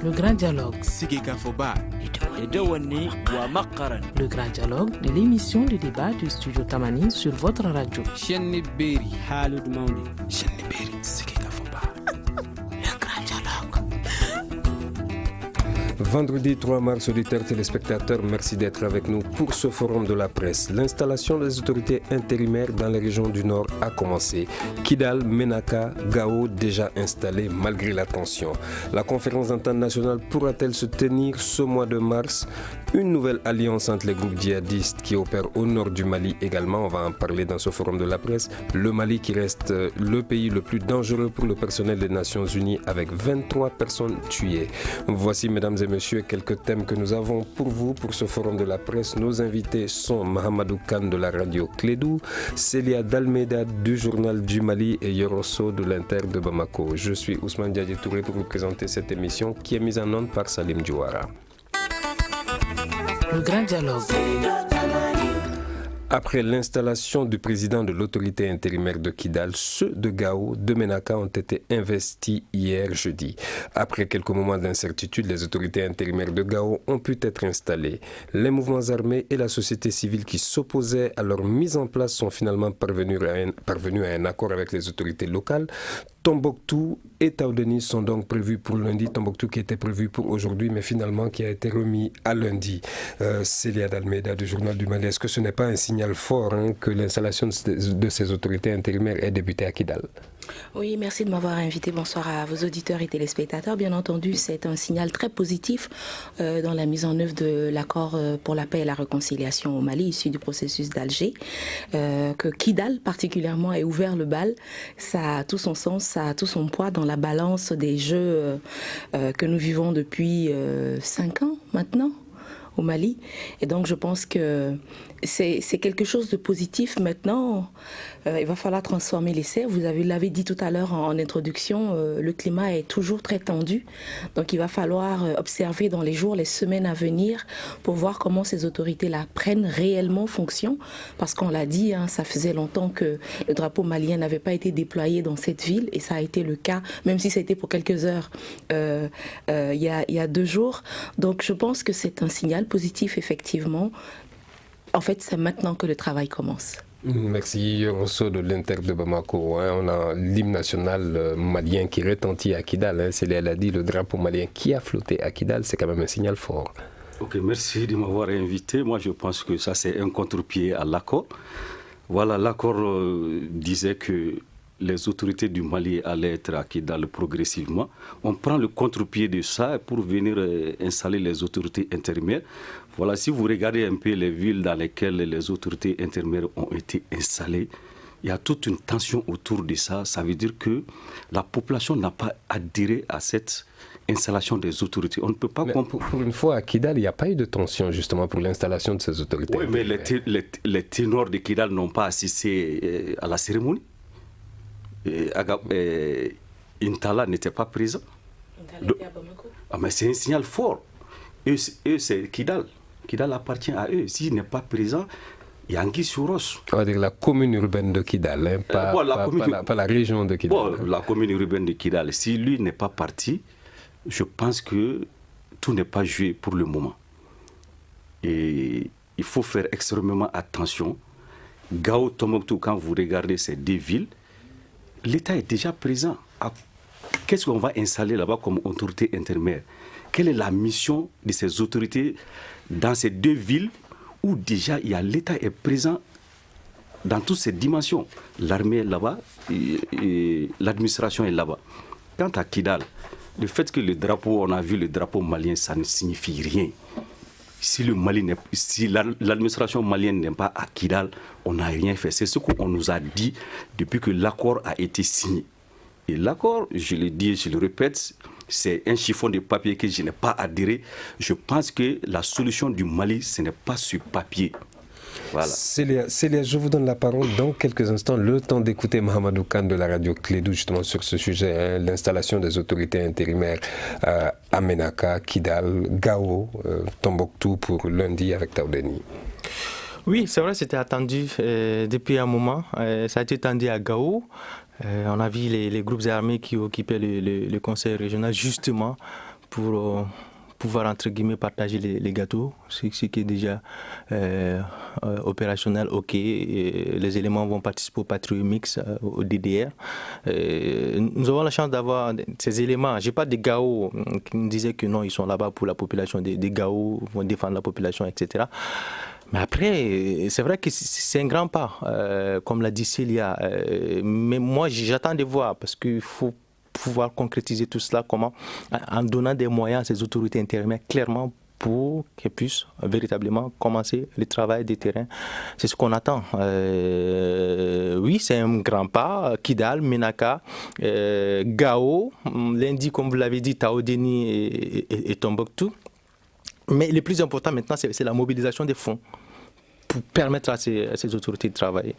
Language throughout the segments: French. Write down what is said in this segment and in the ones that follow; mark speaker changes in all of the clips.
Speaker 1: Le grand dialogue.
Speaker 2: Le
Speaker 1: grand dialogue de l'émission de débat du studio Tamani sur votre radio. Le grand dialogue.
Speaker 3: Vendredi 3 mars, auditeurs téléspectateurs, merci d'être avec nous pour ce forum de la presse. L'installation des autorités intérimaires dans les régions du Nord a commencé. Kidal, Menaka, Gao déjà installés malgré la tension. La conférence d'entente nationale pourra-t-elle se tenir ce mois de mars? Une nouvelle alliance entre les groupes djihadistes qui opèrent au nord du Mali également, on va en parler dans ce forum de la presse. Le Mali qui reste le pays le plus dangereux pour le personnel des Nations Unies avec 23 personnes tuées. Voici, mesdames et messieurs, quelques thèmes que nous avons pour vous pour ce forum de la presse. Nos invités sont Mahamadou Khan de la radio Clédou, Célia Dalmeda du journal du Mali et Yorosso de l'Inter de Bamako. Je suis Ousmane Diadji Touré pour vous présenter cette émission qui est mise en onde par Salim Djouara.
Speaker 1: Le grand dialogue.
Speaker 3: Après l'installation du président de l'autorité intérimaire de Kidal, ceux de Gao, de Menaka ont été investis hier jeudi. Après quelques moments d'incertitude, les autorités intérimaires de Gao ont pu être installées. Les mouvements armés et la société civile qui s'opposaient à leur mise en place sont finalement parvenus à un accord avec les autorités locales. Tombouctou et Taoudeni sont donc prévus pour lundi. Tombouctou qui était prévu pour aujourd'hui, mais finalement qui a été remis à lundi. Célia Dalmeda du journal du Mali, est-ce que ce n'est pas un signal fort que l'installation de ces autorités intérimaires ait débuté à Kidal?
Speaker 4: Oui, merci de m'avoir invité. Bonsoir à vos auditeurs et téléspectateurs. Bien entendu, c'est un signal très positif dans la mise en œuvre de l'accord pour la paix et la réconciliation au Mali, issu du processus d'Alger. Que Kidal, particulièrement, ait ouvert le bal, ça a tout son sens, ça a tout son poids dans la balance des jeux que nous vivons depuis 5 ans maintenant au Mali. Et donc, je pense que c'est quelque chose de positif. Maintenant, il va falloir transformer l'essai. Vous l'avez dit tout à l'heure en introduction, le climat est toujours très tendu. Donc, il va falloir observer dans les jours, les semaines à venir pour voir comment ces autorités-là prennent réellement fonction. Parce qu'on l'a dit, ça faisait longtemps que le drapeau malien n'avait pas été déployé dans cette ville. Et ça a été le cas, même si ça a été pour quelques heures il y a 2 jours. Donc, je pense que c'est un signal positif, effectivement. En fait, c'est maintenant que le travail commence.
Speaker 3: Merci, Rosso de l'Inter de Bamako. On a l'hymne national malien qui retentit à Kidal. Célia l'a dit, le drapeau malien qui a flotté à Kidal, c'est quand même un signal fort.
Speaker 5: Ok, merci de m'avoir invité. Moi, je pense que ça, c'est un contre-pied à l'accord. Voilà, l'accord disait que les autorités du Mali allaient être à Kidal progressivement. On prend le contre-pied de ça pour venir installer les autorités intérimaires. Voilà, si vous regardez un peu les villes dans lesquelles les autorités intérimaires ont été installées, il y a toute une tension autour de ça. Ça veut dire que la population n'a pas adhéré à cette installation des autorités. On ne peut pas
Speaker 3: pour une fois, à Kidal, il n'y a pas eu de tension justement pour l'installation de ces autorités.
Speaker 5: Oui, mais les ténors de Kidal n'ont pas assisté à la cérémonie. Intala n'était pas présent. Mais c'est un signal fort. Eux, c'est Kidal. Kidal appartient à eux. S'il n'est pas présent, il y a Anguille sur Roche.
Speaker 3: On va dire la commune urbaine de Kidal, pas la région de Kidal.
Speaker 5: Bon, la commune urbaine de Kidal. Si lui n'est pas parti, je pense que tout n'est pas joué pour le moment. Et il faut faire extrêmement attention. Gao, Tombouctou, quand vous regardez ces 2 villes, l'État est déjà présent. Qu'est-ce qu'on va installer là-bas comme autorité intérimaire? Quelle est la mission de ces autorités dans ces 2 villes où déjà l'État est présent dans toutes ces dimensions? L'armée est là-bas et l'administration est là-bas. Quant à Kidal, le fait que le drapeau, on a vu le drapeau malien, ça ne signifie rien. Si l'administration malienne n'est pas à Kidal, on n'a rien fait. C'est ce qu'on nous a dit depuis que l'accord a été signé. Et l'accord, je le dis, je le répète, c'est un chiffon de papier que je n'ai pas adhéré. Je pense que la solution du Mali, ce n'est pas sur papier. Voilà.
Speaker 3: Célia, je vous donne la parole dans quelques instants, le temps d'écouter Mahamadou Khan de la radio Clédou justement sur ce sujet, l'installation des autorités intérimaires à Menaka, Kidal, Gao, Tombouctou pour lundi avec Taoudeni.
Speaker 2: Oui, c'est vrai, c'était attendu depuis un moment. Ça a été attendu à Gao. On a vu les groupes armés qui occupaient le conseil régional justement pour pouvoir, entre guillemets, partager les gâteaux, ce qui est déjà opérationnel, ok. Les éléments vont participer au Patriot Mix, au DDR. Nous avons la chance d'avoir ces éléments. Je n'ai pas des GAO qui me disaient que non, ils sont là-bas pour la population, des GAO vont défendre la population, etc. Mais après, c'est vrai que c'est un grand pas, comme l'a dit Célia. Mais moi, j'attends de voir, parce qu'il faut pouvoir concrétiser tout cela, comment, en donnant des moyens à ces autorités intérimaires, clairement, pour qu'elles puissent véritablement commencer le travail des terrains. C'est ce qu'on attend. Oui, c'est un grand pas. Kidal, Menaka, Gao, lundi, comme vous l'avez dit, Taodeni et Tombouctou. Mais le plus important maintenant, c'est la mobilisation des fonds pour permettre à ces autorités de travailler.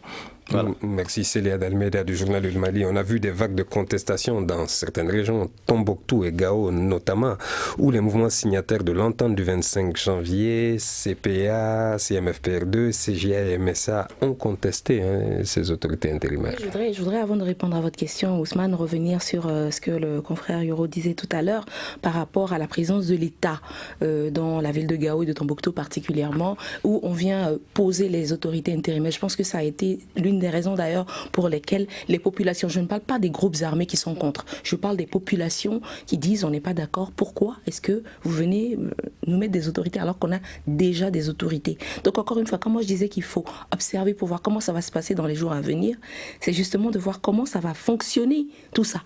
Speaker 2: Voilà.
Speaker 3: Merci Célia d'Almeida du journal du Mali. On a vu des vagues de contestation dans certaines régions, Tombouctou et Gao notamment, où les mouvements signataires de l'entente du 25 janvier, CPA, CMFPR2, CGA et MSA ont contesté ces autorités intérimaires.
Speaker 4: Je voudrais, avant de répondre à votre question, Ousmane, revenir sur ce que le confrère Yoro disait tout à l'heure par rapport à la présence de l'État dans la ville de Gao et de Tombouctou particulièrement, où on vient poser les autorités intérimaires. Je pense que ça a été l'une des raisons d'ailleurs pour lesquelles les populations, je ne parle pas des groupes armés qui sont contre, je parle des populations qui disent on n'est pas d'accord, pourquoi est-ce que vous venez nous mettre des autorités alors qu'on a déjà des autorités. Donc encore une fois, quand moi je disais qu'il faut observer pour voir comment ça va se passer dans les jours à venir, c'est justement de voir comment ça va fonctionner tout ça.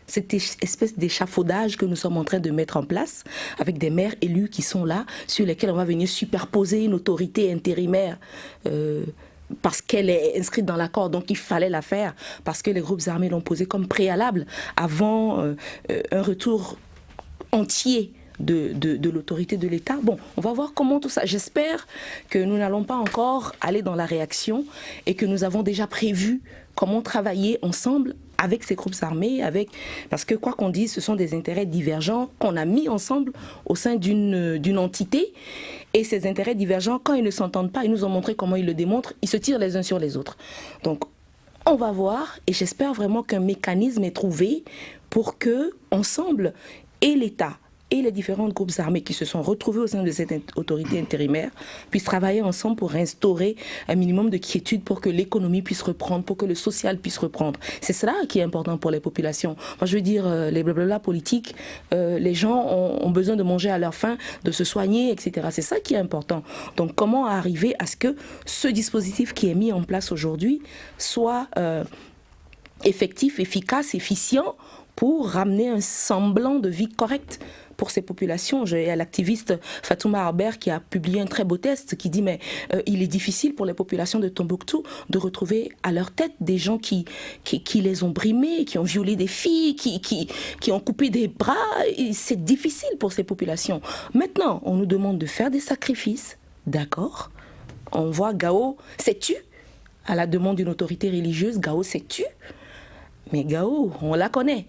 Speaker 4: Cette espèce d'échafaudage que nous sommes en train de mettre en place avec des maires élus qui sont là, sur lesquels on va venir superposer une autorité intérimaire parce qu'elle est inscrite dans l'accord, donc il fallait la faire, parce que les groupes armés l'ont posé comme préalable avant un retour entier de l'autorité de l'État. Bon, on va voir comment tout ça... J'espère que nous n'allons pas encore aller dans la réaction et que nous avons déjà prévu comment travailler ensemble avec ces groupes armés, parce que quoi qu'on dise, ce sont des intérêts divergents qu'on a mis ensemble au sein d'une entité. Et ces intérêts divergents, quand ils ne s'entendent pas, ils nous ont montré comment ils le démontrent, ils se tirent les uns sur les autres. Donc, on va voir, et j'espère vraiment qu'un mécanisme est trouvé pour que, ensemble, et l'État et les différents groupes armés qui se sont retrouvés au sein de cette autorité intérimaire puissent travailler ensemble pour instaurer un minimum de quiétude pour que l'économie puisse reprendre, pour que le social puisse reprendre. C'est cela qui est important pour les populations. Moi, je veux dire, les blablabla politiques, les gens ont besoin de manger à leur faim, de se soigner, etc. C'est ça qui est important. Donc, comment arriver à ce que ce dispositif qui est mis en place aujourd'hui soit effectif, efficace, efficient pour ramener un semblant de vie correcte pour ces populations. Il y a l'activiste Fatouma Harbert qui a publié un très beau texte qui dit mais il est difficile pour les populations de Tombouctou de retrouver à leur tête des gens qui les ont brimés, qui ont violé des filles, qui ont coupé des bras. C'est difficile pour ces populations. Maintenant, on nous demande de faire des sacrifices, d'accord. On voit Gao s'est tu à la demande d'une autorité religieuse, Gao s'est tu. Mais Gao, on la connaît.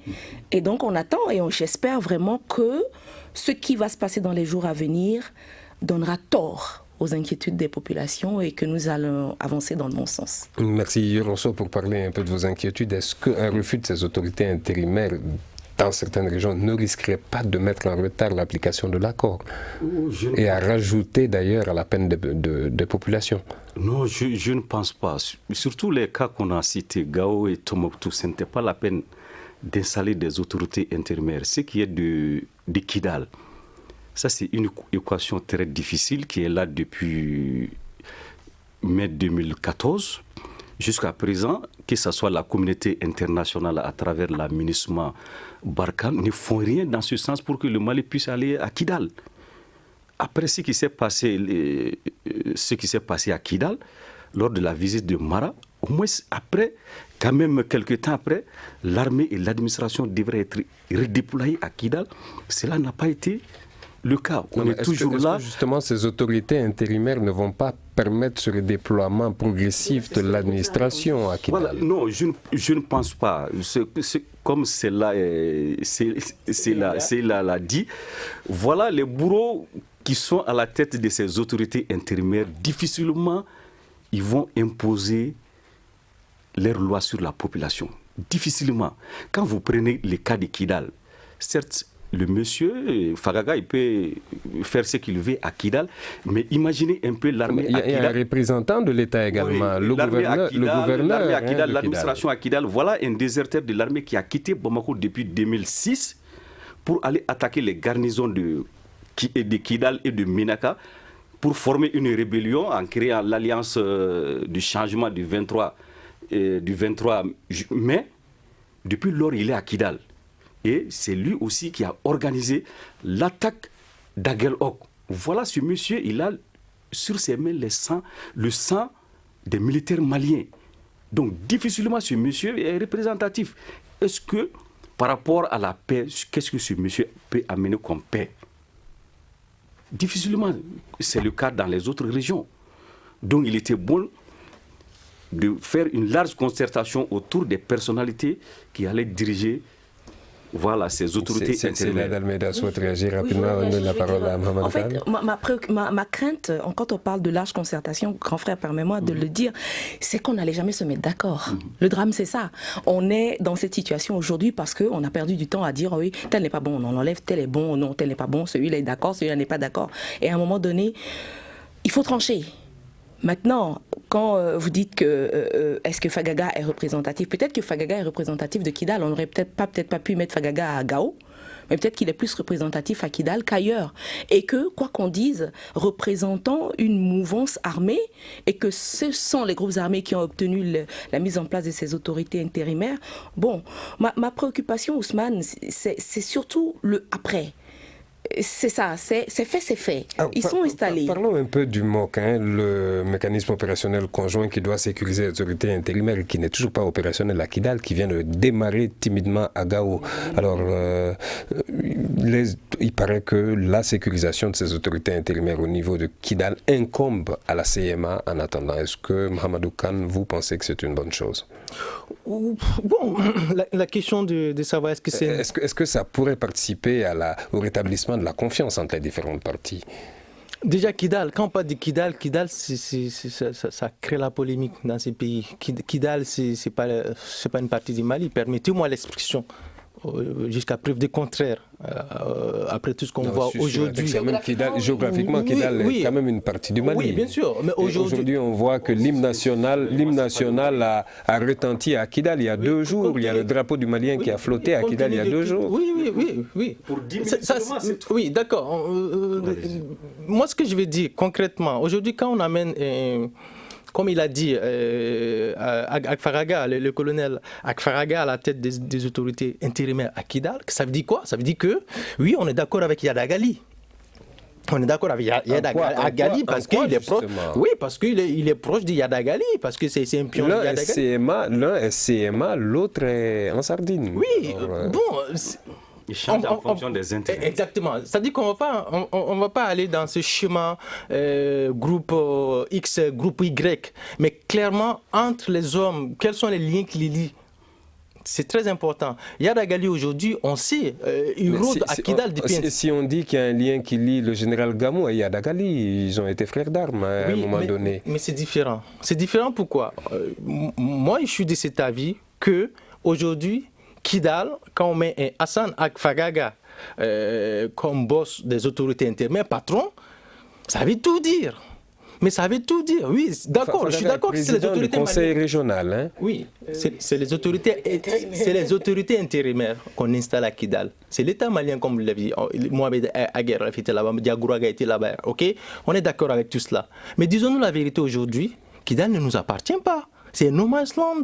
Speaker 4: Et donc on attend et j'espère vraiment que ce qui va se passer dans les jours à venir donnera tort aux inquiétudes des populations et que nous allons avancer dans le bon sens.
Speaker 3: Merci Yoronso pour parler un peu de vos inquiétudes. Est-ce qu'un refus de ces autorités intérimaires dans certaines régions ne risquerait pas de mettre en retard l'application de l'accord et à rajouter d'ailleurs à la peine de population?
Speaker 5: Non, je ne pense pas. Surtout les cas qu'on a cités, Gao et Tombouctou, ce n'était pas la peine d'installer des autorités intérimaires. Ce qui est de Kidal, ça c'est une équation très difficile qui est là depuis mai 2014 jusqu'à présent, que ce soit la communauté internationale à travers la MINUSMA, Barkhane, ne font rien dans ce sens pour que le Mali puisse aller à Kidal. Après ce qui s'est passé à Kidal, lors de la visite de Mara, au moins après, quand même quelques temps après, l'armée et l'administration devraient être redéployées à Kidal. Cela n'a pas été le cas. On est toujours là.
Speaker 3: Que justement, ces autorités intérimaires ne vont pas permettre ce redéploiement progressif de l'administration à Kidal?
Speaker 5: Voilà, non, je ne pense pas. Comme cela l'a dit, voilà les bourreaux qui sont à la tête de ces autorités intérimaires. Difficilement, ils vont imposer leurs lois sur la population. Difficilement. Quand vous prenez le cas de Kidal, certes, le monsieur, Fagaga, il peut faire ce qu'il veut à Kidal, mais imaginez un peu l'armée à Kidal.
Speaker 3: Il y a un représentant de l'État également,
Speaker 5: oui,
Speaker 3: le gouverneur
Speaker 5: à Kidal, l'administration à Kidal. Voilà un déserteur de l'armée qui a quitté Bamako depuis 2006 pour aller attaquer les garnisons de Kidal et de Ménaka pour former une rébellion en créant l'alliance du changement du 23 mai. Depuis lors, il est à Kidal. Et c'est lui aussi qui a organisé l'attaque d'Aguelhok. Voilà ce monsieur, il a sur ses mains le sang des militaires maliens. Donc difficilement ce monsieur est représentatif. Est-ce que par rapport à la paix, qu'est-ce que ce monsieur peut amener comme paix? Difficilement, c'est le cas dans les autres régions. Donc il était bon de faire une large concertation autour des personnalités qui allaient diriger ces autorités intérieures.
Speaker 3: C'est Almeida souhaite réagir rapidement. On donne la parole à Mohamed.
Speaker 4: En fait, ma crainte, quand on parle de large concertation, grand frère, permets-moi de le dire, c'est qu'on n'allait jamais se mettre d'accord. Le drame, c'est ça. On est dans cette situation aujourd'hui parce qu'on a perdu du temps à dire oui, tel n'est pas bon, on l'enlève, tel est bon, non, tel n'est pas bon, celui-là est d'accord, celui-là n'est pas d'accord. Et à un moment donné, il faut trancher. Maintenant, quand vous dites que est-ce que Fagaga est représentatif, peut-être que Fagaga est représentatif de Kidal, on n'aurait peut-être pas pu mettre Fagaga à Gao, mais peut-être qu'il est plus représentatif à Kidal qu'ailleurs. Et que, quoi qu'on dise, représentant une mouvance armée, et que ce sont les groupes armés qui ont obtenu la mise en place de ces autorités intérimaires. Bon, ma préoccupation, Ousmane, c'est surtout le après. C'est ça, c'est fait. Ils sont installés.
Speaker 3: Parlons un peu du MOC, le mécanisme opérationnel conjoint qui doit sécuriser les autorités intérimaires et qui n'est toujours pas opérationnel à Kidal, qui vient de démarrer timidement à Gao. Alors, il paraît que la sécurisation de ces autorités intérimaires au niveau de Kidal incombe à la CMA en attendant. Est-ce que, Mahamadou Kane, vous pensez que c'est une bonne chose?
Speaker 2: Bon, la question de savoir est-ce que c'est...
Speaker 3: Est-ce que ça pourrait participer au rétablissement de la confiance entre les différentes parties?
Speaker 2: Déjà, Kidal, quand on parle de Kidal, ça crée la polémique dans ces pays. Kidal, c'est pas une partie du Mali. Permettez-moi l'expression. Jusqu'à preuve du contraire, après tout ce qu'on voit aujourd'hui.
Speaker 3: Géographiquement, Kidal est quand même une partie du Mali.
Speaker 2: Oui, bien sûr. Mais
Speaker 3: aujourd'hui, on voit que l'hymne national a retenti à Kidal il y a 2 jours. Il y a le drapeau du Malien qui a flotté à Kidal il y a 2 jours.
Speaker 2: Oui. Pour 10 minutes, oui, d'accord. Moi, ce que je vais dire concrètement, aujourd'hui, quand on amène... comme il a dit, Akfaraga, le colonel Akfaraga à la tête des autorités intérimaires à Kidal, ça veut dire quoi? Ça veut dire que, oui, on est d'accord avec Yadagali. On est d'accord avec Yadagali parce qu'il est proche. Oui, parce qu'il est proche de Yadagali, parce que c'est un pion de Yadagali.
Speaker 3: L'un est CMA, l'autre est en Sardine.
Speaker 2: Oui, bon...
Speaker 5: Il change en fonction des intérêts.
Speaker 2: Exactement. C'est-à-dire qu'on ne va pas aller dans ce chemin groupe X, groupe Y. Mais clairement, entre les hommes, quels sont les liens qui les lient? C'est très important. Yadagali aujourd'hui, on sait, il rôde à Kidal depuis...
Speaker 3: Si on dit qu'il y a un lien qui lie le général Gamou et Yadagali, ils ont été frères d'armes à un moment donné.
Speaker 2: Mais c'est différent. C'est différent pourquoi? Moi, je suis de cet avis que aujourd'hui, Kidal, quand on met un Hassan Akfagaga comme boss des autorités intérieures, patron, ça veut tout dire. Mais ça veut tout dire. Oui, d'accord, je suis d'accord que c'est les autorités...
Speaker 3: du conseil régional, hein?
Speaker 2: Oui, c'est les autorités intérimaires qu'on installe à Kidal. C'est l'État malien, comme vous l'avez dit. Mohamed Aguerre était là-bas, Diagouraga était là-bas. Ok, on est d'accord avec tout cela. Mais disons-nous la vérité aujourd'hui, Kidal ne nous appartient pas. C'est no man's land.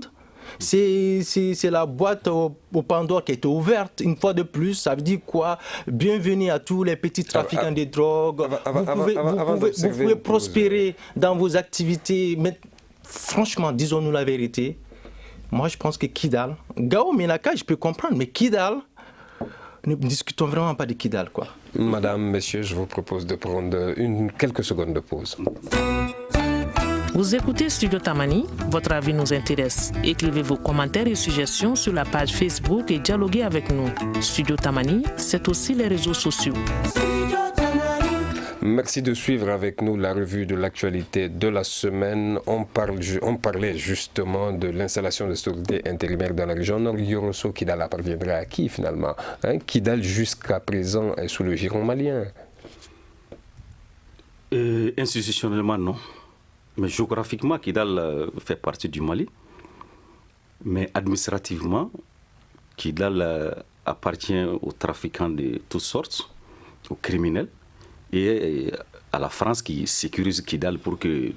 Speaker 2: C'est la boîte au Pandore qui est ouverte une fois de plus. Ça veut dire quoi? Bienvenue à tous les petits trafiquants de drogue. Vous pouvez prospérer dans vos activités. Mais franchement, disons-nous la vérité. Moi, je pense que Kidal, Gao Ménaka, je peux comprendre, mais Kidal, ne discutons vraiment pas de Kidal, quoi.
Speaker 3: Madame, messieurs, je vous propose de prendre quelques secondes de pause.
Speaker 1: Vous écoutez Studio Tamani, votre avis nous intéresse. Écrivez vos commentaires et suggestions sur la page Facebook et dialoguez avec nous. Studio Tamani, c'est aussi les réseaux sociaux.
Speaker 3: Merci de suivre avec nous la revue de l'actualité de la semaine. On parlait justement de l'installation de l'autorité intérimaire dans la région nord. Yorosso Kidal appartiendra à qui finalement, Kidal jusqu'à présent est sous le giron malien.
Speaker 5: Institutionnellement non. Mais géographiquement, Kidal fait partie du Mali. Mais administrativement, Kidal appartient aux trafiquants de toutes sortes, aux criminels, et à la France qui sécurise Kidal pour que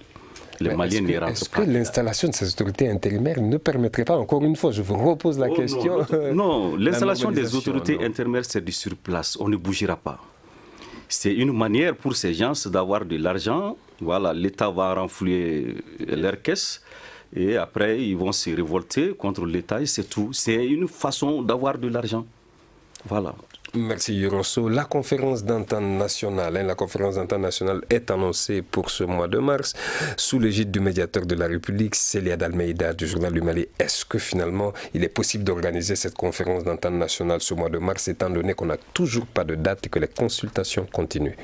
Speaker 5: les Maliens n'y rentrent pas.
Speaker 3: Est-ce que l'installation de ces autorités intérimaires ne permettrait pas, encore une fois, je vous repose la question...
Speaker 5: Non, l'installation des autorités intérimaires, c'est du sur place, on ne bougera pas. C'est une manière pour ces gens d'avoir de l'argent. Voilà, l'État va renflouer leur caisse et après ils vont se révolter contre l'État et c'est tout. C'est une façon d'avoir de l'argent. Voilà.
Speaker 3: Merci Yorosso. La conférence d'entente nationale, est annoncée pour ce mois de mars sous l'égide du médiateur de la République, Célia Dalmeida du journal du Mali. Est-ce que finalement il est possible d'organiser cette conférence d'entente nationale ce mois de mars étant donné qu'on n'a toujours pas de date et que les consultations continuent?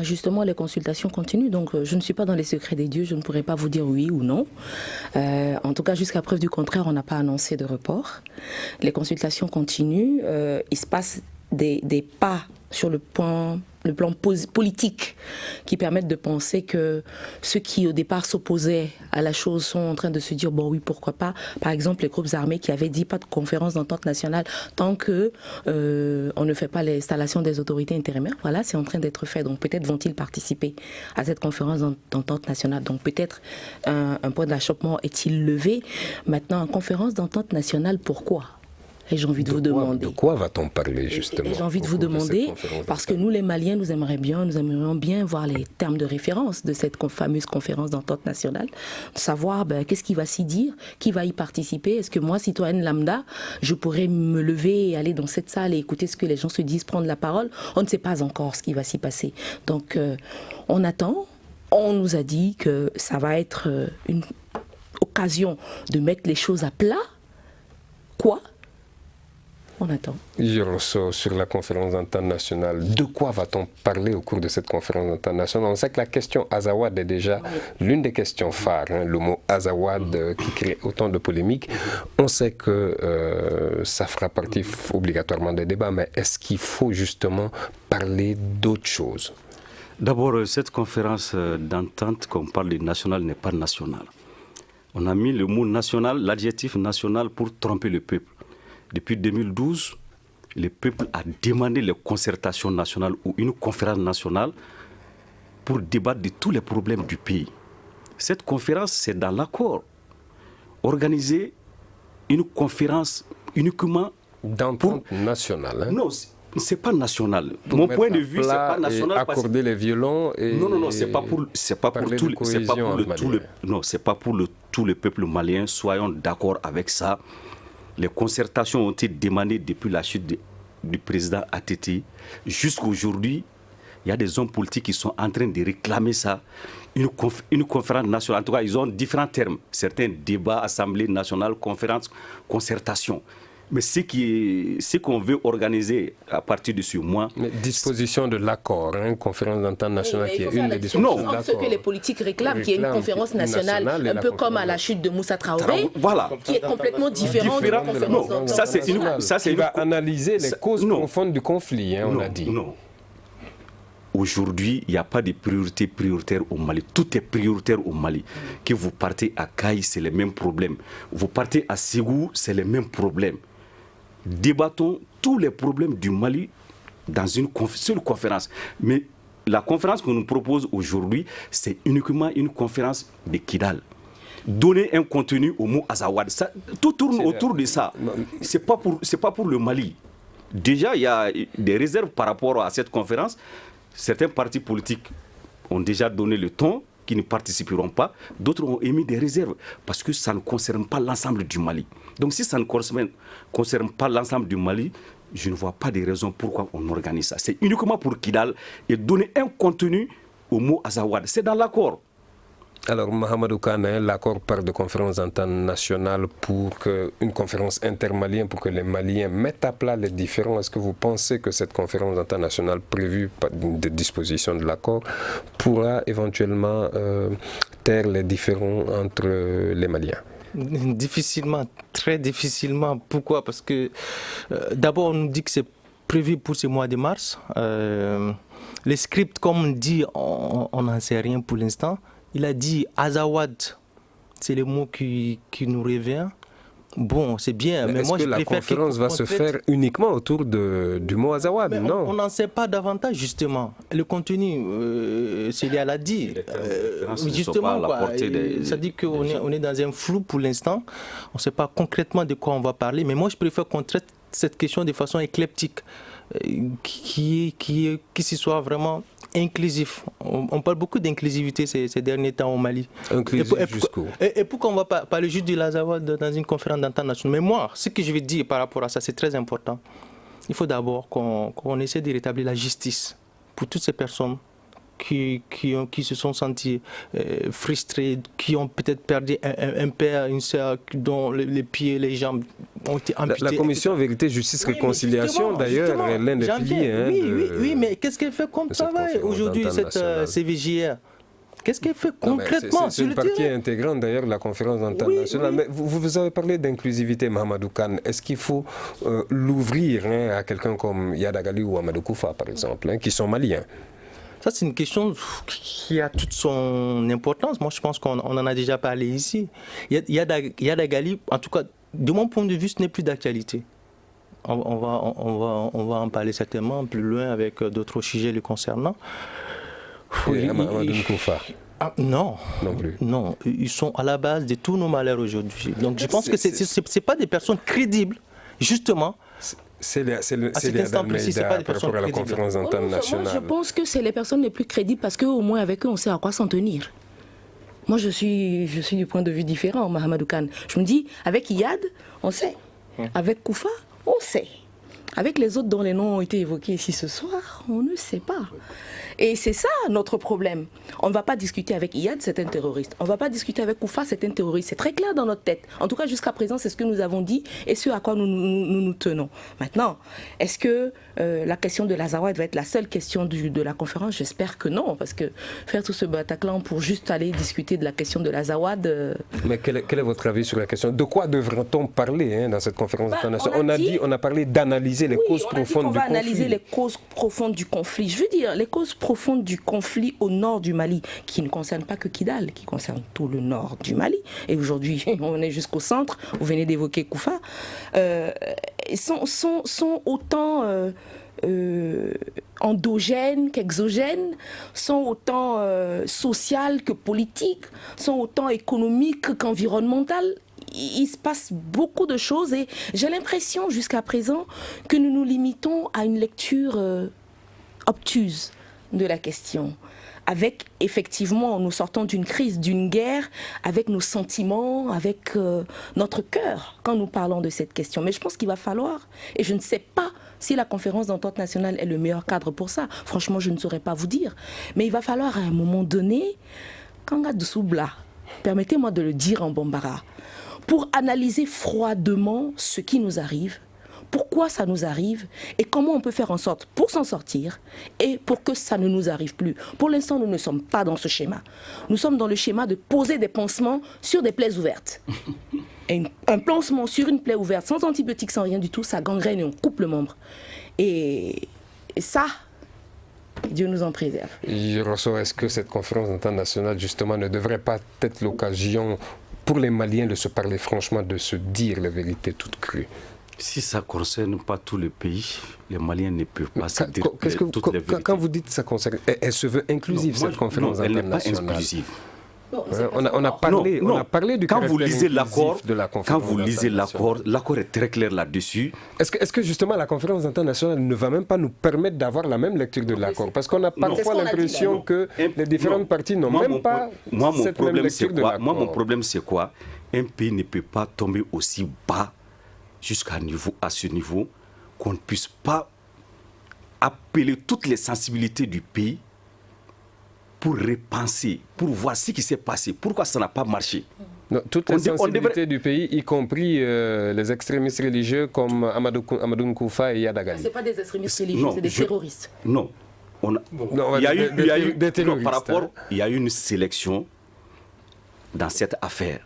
Speaker 4: Justement, les consultations continuent, donc je ne suis pas dans les secrets des dieux, je ne pourrais pas vous dire oui ou non. En tout cas, jusqu'à preuve du contraire, on n'a pas annoncé de report. Les consultations continuent, il se passe des pas sur le plan politique qui permettent de penser que ceux qui au départ s'opposaient à la chose sont en train de se dire bon oui pourquoi pas. Par exemple les groupes armés qui avaient dit pas de conférence d'entente nationale tant que on ne fait pas l'installation des autorités intérimaires. Voilà, c'est en train d'être fait, donc peut-être vont-ils participer à cette conférence d'entente nationale. Donc peut-être un point d'achoppement est-il levé. Maintenant, en conférence d'entente nationale, pourquoi? Et j'ai envie de vous demander.
Speaker 3: De quoi va-t-on parler justement?
Speaker 4: Et j'ai envie de vous demander, parce que nous les Maliens, nous aimerions bien voir les termes de référence de cette fameuse conférence d'entente nationale, savoir qu'est-ce qui va s'y dire, qui va y participer. Est-ce que moi, citoyenne lambda, je pourrais me lever et aller dans cette salle et écouter ce que les gens se disent, prendre la parole? On ne sait pas encore ce qui va s'y passer. Donc on attend. On nous a dit que ça va être une occasion de mettre les choses à plat. Quoi? On attend.
Speaker 3: Yorosso, sur la conférence d'entente nationale, de quoi va-t-on parler au cours de cette conférence d'entente nationale? On sait que la question Azawad est déjà l'une des questions phares, le mot Azawad qui crée autant de polémiques. On sait que ça fera partie obligatoirement des débats, mais est-ce qu'il faut justement parler d'autre chose?
Speaker 5: D'abord, cette conférence d'entente, qu'on parle de nationale, n'est pas nationale. On a mis le mot national, l'adjectif national pour tromper le peuple. Depuis 2012, le peuple a demandé les concertations nationales ou une conférence nationale pour débattre de tous les problèmes du pays. Cette conférence, c'est dans l'accord. Organiser une conférence uniquement
Speaker 3: d'entente nationale.
Speaker 5: Non, c'est pas national. Mon point de vue, c'est pas national.
Speaker 3: Accorder les violons et
Speaker 5: non, c'est pas pour tout le peuple malien. Soyons d'accord avec ça. Les concertations ont été demandées depuis la chute du président ATT. Jusqu'aujourd'hui, il y a des hommes politiques qui sont en train de réclamer ça. Une conférence nationale. En tout cas, ils ont différents termes. Certains débats, assemblée nationale, conférence, concertation. Mais ce qu'on veut organiser à partir de ce mois...
Speaker 3: Mais disposition de l'accord, conférence d'entente nationale qui est une des dispositions de l'accord.
Speaker 4: Ce que les politiques réclament, qui est une conférence nationale, un peu comme à la chute de Moussa Traoré, qui est complètement différent de la conférence d'entente nationale.
Speaker 3: Ça, c'est va analyser les causes profondes du conflit, on l'a dit.
Speaker 5: Non. Aujourd'hui, il n'y a pas de priorité prioritaire au Mali. Tout est prioritaire au Mali. Que vous partez à Kaï, c'est les mêmes problèmes. Vous partez à Ségou, c'est les mêmes problèmes. Débattons tous les problèmes du Mali dans une seule conférence. Mais la conférence qu'on nous propose aujourd'hui, c'est uniquement une conférence de Kidal. Donner un contenu au mot Azawad. Tout tourne autour de ça. C'est pas pour le Mali. Déjà, il y a des réserves par rapport à cette conférence. Certains partis politiques ont déjà donné le ton, qui ne participeront pas. D'autres ont émis des réserves parce que ça ne concerne pas l'ensemble du Mali. Donc si ça ne concerne pas l'ensemble du Mali, je ne vois pas de raison pourquoi on organise ça. C'est uniquement pour Kidal et donner un contenu au mot Azawad. C'est dans l'accord.
Speaker 3: Alors, Mahamadou Kane, l'accord parle de conférence d'entente nationale pour une conférence intermalienne pour que les Maliens mettent à plat les différends. Est-ce que vous pensez que cette conférence d'entente nationale prévue par des dispositions de l'accord pourra éventuellement taire les différends entre les Maliens?
Speaker 2: Difficilement, très difficilement. Pourquoi? Parce que d'abord, on nous dit que c'est prévu pour ce mois de mars. Les scripts, comme on dit, on n'en sait rien pour l'instant. Il a dit Azawad, c'est le mot qui nous revient. Bon, c'est bien, mais moi je préfère...
Speaker 3: Est-ce que la conférence va se faire uniquement autour du mot Azawad? Non.
Speaker 2: On n'en sait pas davantage, justement. Le contenu, Célia l'a dit. Justement, ça dit qu'on est dans un flou pour l'instant. On ne sait pas concrètement de quoi on va parler, mais moi je préfère qu'on traite cette question de façon éclectique, qui soit vraiment inclusif. On parle beaucoup d'inclusivité ces derniers temps au Mali.
Speaker 3: Inclusif jusqu'où?
Speaker 2: Et pourquoi on ne va pas parler juste de l'Azawad dans une conférence d'entente nationale? Mais moi, ce que je veux dire par rapport à ça, c'est très important. Il faut d'abord qu'on essaie de rétablir la justice pour toutes ces personnes qui se sont sentis frustrés, qui ont peut-être perdu un père, une soeur, dont les pieds, les jambes ont été amputés.
Speaker 3: La commission Vérité, Justice, Réconciliation, d'ailleurs, est l'un des piliers.
Speaker 2: Oui, mais qu'est-ce qu'elle fait comme travail aujourd'hui, cette CVJR? Qu'est-ce qu'elle fait concrètement?
Speaker 3: C'est une partie intégrante d'ailleurs de la conférence d'entente nationale. Mais vous avez parlé d'inclusivité, Mahamadou Kane. Est-ce qu'il faut l'ouvrir à quelqu'un comme Yadagali ou Amadou Koufa, par exemple, qui sont maliens?
Speaker 2: Ça, c'est une question qui a toute son importance. Moi, je pense qu'on en a déjà parlé ici. Yadagali, en tout cas, de mon point de vue, ce n'est plus d'actualité. On va en parler certainement plus loin avec d'autres sujets le concernant.
Speaker 3: Amadou Koufa.
Speaker 2: Non,
Speaker 3: non plus.
Speaker 2: Non, ils sont à la base de tous nos malheurs aujourd'hui. Donc, je pense que c'est pas des personnes crédibles, justement.
Speaker 3: C'est par rapport à la conférence d'entente nationale.
Speaker 4: Moi, je pense que c'est les personnes les plus crédibles parce qu'au moins avec eux, on sait à quoi s'en tenir. Moi, je suis du point de vue différent, Mahamadou Kane. Je me dis, avec Iyad, on sait. Avec Koufa, on sait. Avec les autres dont les noms ont été évoqués ici ce soir, on ne sait pas. Et c'est ça notre problème. On ne va pas discuter avec Iyad, c'est un terroriste. On ne va pas discuter avec Koufa, c'est un terroriste. C'est très clair dans notre tête. En tout cas, jusqu'à présent, c'est ce que nous avons dit et ce à quoi nous tenons. Maintenant, est-ce que la question de l'Azawad va être la seule question de la conférence? J'espère que non, parce que faire tout ce Bataclan pour juste aller discuter de la question de l'Azawad...
Speaker 3: Mais quel est votre avis sur la question? De quoi devrait-on parler dans cette conférence internationale? On a parlé d'analyser les causes profondes du conflit.
Speaker 4: On va analyser les causes profondes du conflit. Je veux dire, les causes profonde du conflit au nord du Mali, qui ne concerne pas que Kidal, qui concerne tout le nord du Mali. Et aujourd'hui, on est jusqu'au centre, vous venez d'évoquer Koufa, sont autant endogènes qu'exogènes, sont autant sociales que politiques, sont autant économiques qu'environnementales. Il se passe beaucoup de choses et j'ai l'impression jusqu'à présent que nous nous limitons à une lecture obtuse de la question, avec effectivement, nous sortons d'une crise, d'une guerre, avec nos sentiments, avec notre cœur, quand nous parlons de cette question. Mais je pense qu'il va falloir, et je ne sais pas si la conférence d'entente nationale est le meilleur cadre pour ça, franchement je ne saurais pas vous dire, mais il va falloir à un moment donné, Kanga Doussoubla, permettez-moi de le dire en bambara, pour analyser froidement ce qui nous arrive, pourquoi ça nous arrive et comment on peut faire en sorte pour s'en sortir et pour que ça ne nous arrive plus. Pour l'instant, nous ne sommes pas dans ce schéma. Nous sommes dans le schéma de poser des pansements sur des plaies ouvertes. Et un pansement sur une plaie ouverte, sans antibiotiques, sans rien du tout, ça gangrène et on coupe le membre. Et ça, Dieu nous en préserve.
Speaker 3: Est-ce que cette conférence internationale, justement, ne devrait pas être l'occasion pour les Maliens de se parler franchement, de se dire la vérité toute crue?
Speaker 5: Si ça ne concerne pas tout le pays, les Maliens ne peuvent pas se dire toutes les vérités.
Speaker 3: Quand vous dites que ça concerne, elle se veut inclusive, cette conférence internationale?
Speaker 5: Elle n'est pas inclusive.
Speaker 3: On a parlé du caractère inclusif de la conférence.
Speaker 5: Quand vous lisez l'accord, l'accord est très clair là-dessus.
Speaker 3: Est-ce que justement la conférence internationale ne va même pas nous permettre d'avoir la même lecture de l'accord? Parce qu'on a parfois l'impression que les différentes parties n'ont même pas cette même lecture de l'accord.
Speaker 5: Moi, mon problème, c'est quoi? Un pays ne peut pas tomber aussi bas à ce niveau, qu'on ne puisse pas appeler toutes les sensibilités du pays pour repenser, pour voir ce qui s'est passé, pourquoi ça n'a pas marché.
Speaker 3: Non, toutes les sensibilités du pays, y compris les extrémistes religieux comme Amadou Nkoufa et Yada Gali.
Speaker 4: Ce pas des extrémistes religieux, c'est des terroristes.
Speaker 5: Non. Il y a eu une sélection dans cette affaire.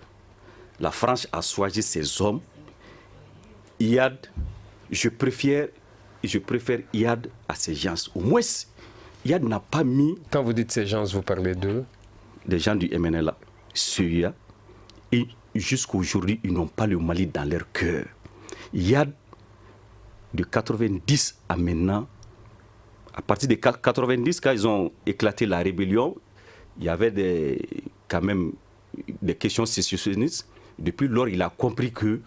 Speaker 5: La France a choisi ses hommes. Iyad, je préfère Iyad à ces gens. Au moins, Iyad n'a pas mis...
Speaker 3: Quand vous dites ces gens, vous parlez d'eux?
Speaker 5: Des gens du MNLA, ceux-là. Et jusqu'aujourd'hui, ils n'ont pas le Mali dans leur cœur. Iyad, de 90 à maintenant, à partir de 90, quand ils ont éclaté la rébellion, il y avait quand même des questions sécessionnistes. Depuis lors, il a compris que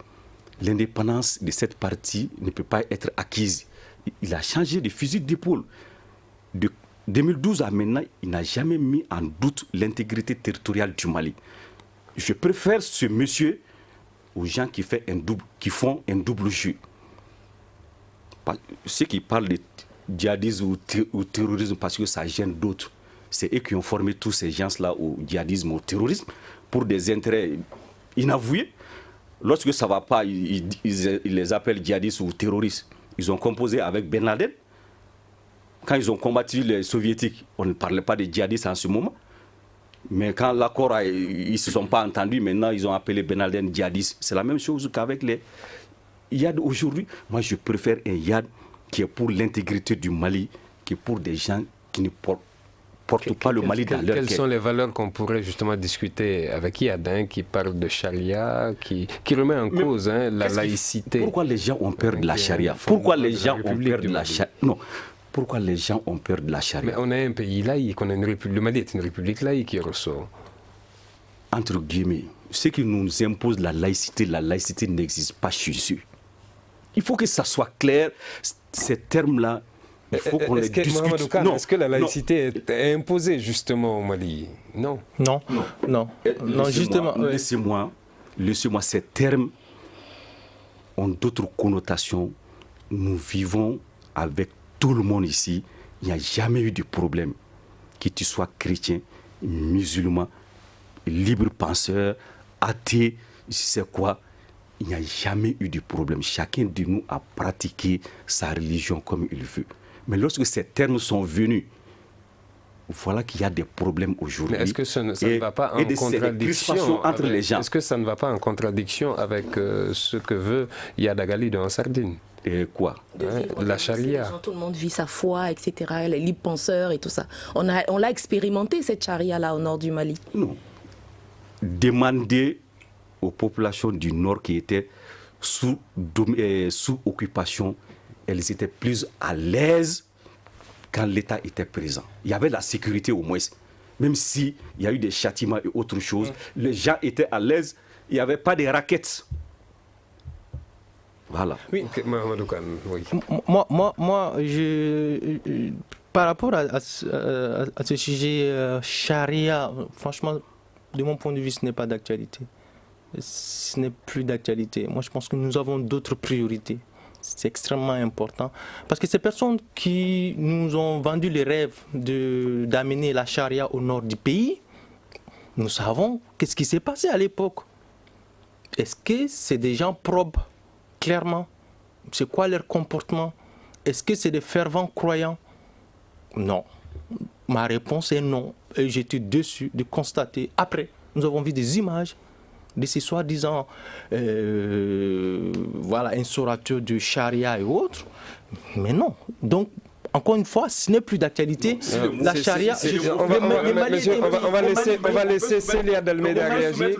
Speaker 5: l'indépendance de cette partie ne peut pas être acquise. Il a changé de fusil d'épaule. De 2012 à maintenant, il n'a jamais mis en doute l'intégrité territoriale du Mali. Je préfère ce monsieur aux gens qui font un double jeu. Ceux qui parlent de djihadisme ou terrorisme parce que ça gêne d'autres, c'est eux qui ont formé tous ces gens-là au djihadisme, au terrorisme, pour des intérêts inavoués. Lorsque ça ne va pas, ils les appellent djihadistes ou terroristes. Ils ont composé avec Ben Laden. Quand ils ont combattu les soviétiques, on ne parlait pas de djihadistes en ce moment. Mais quand l'accord, ils ne se sont pas entendus, maintenant ils ont appelé Ben Laden djihadiste. C'est la même chose qu'avec les Iyad aujourd'hui. Moi, je préfère un Iyad qui est pour l'intégrité du Mali, qui est pour des gens qui ne portent pas le Mali dans leur cœur.
Speaker 3: Quelles sont les valeurs qu'on pourrait justement discuter avec Iyad, qui parle de charia, qui remet en cause la laïcité?
Speaker 5: Pourquoi les gens ont peur de la charia? Pourquoi les gens ont peur de la charia? Non. Pourquoi les gens ont peur de la charia?
Speaker 3: Mais on est un pays laïque, on a une république, le Mali est une république laïque qui ressort.
Speaker 5: Entre guillemets, ceux qui nous imposent la laïcité n'existe pas chez eux. Il faut que ça soit clair, ces termes-là, il faut qu'on les discute.
Speaker 3: Est-ce que la laïcité est imposée justement au Mali? Non.
Speaker 5: Non, justement. Laissez-moi, ces termes ont d'autres connotations. Nous vivons avec tout le monde ici. Il n'y a jamais eu de problème. Que tu sois chrétien, musulman, libre penseur, athée, je sais quoi. Il n'y a jamais eu de problème. Chacun de nous a pratiqué sa religion comme il veut. Mais lorsque ces termes sont venus, voilà qu'il y a des problèmes aujourd'hui.
Speaker 3: Mais est-ce que ça ne va pas en contradiction
Speaker 5: entre les gens?
Speaker 3: Est-ce que ça ne va pas en contradiction avec ce que veut Yada Gali dans Sardine?
Speaker 5: Et quoi?
Speaker 3: La charia.
Speaker 4: Tout le monde vit sa foi, etc. Les libres penseurs et tout ça. On l'a expérimenté, cette charia-là, au nord du Mali.
Speaker 5: Non. Demandez aux populations du nord qui étaient sous occupation, elles étaient plus à l'aise quand l'État était présent. Il y avait la sécurité au moins. Même s'il y a eu des châtiments et autre chose, les gens étaient à l'aise, il n'y avait pas de raquettes. Voilà.
Speaker 3: Oui. Oui.
Speaker 2: Moi, par rapport à ce sujet charia, franchement, de mon point de vue, ce n'est pas d'actualité. Ce n'est plus d'actualité. Moi, je pense que nous avons d'autres priorités. C'est extrêmement important. Parce que ces personnes qui nous ont vendu les rêves d'amener la charia au nord du pays, nous savons qu'est-ce qui s'est passé à l'époque. Est-ce que c'est des gens probes, clairement? C'est quoi leur comportement? Est-ce que c'est des fervents croyants? Non. Ma réponse est non. Et j'étais déçu de constater. Après, nous avons vu des images de ces soi-disant instaurateurs de charia et autres. Mais non. Donc, encore une fois, ce n'est plus d'actualité. La charia...
Speaker 3: On va laisser Célia Dalméda réagir.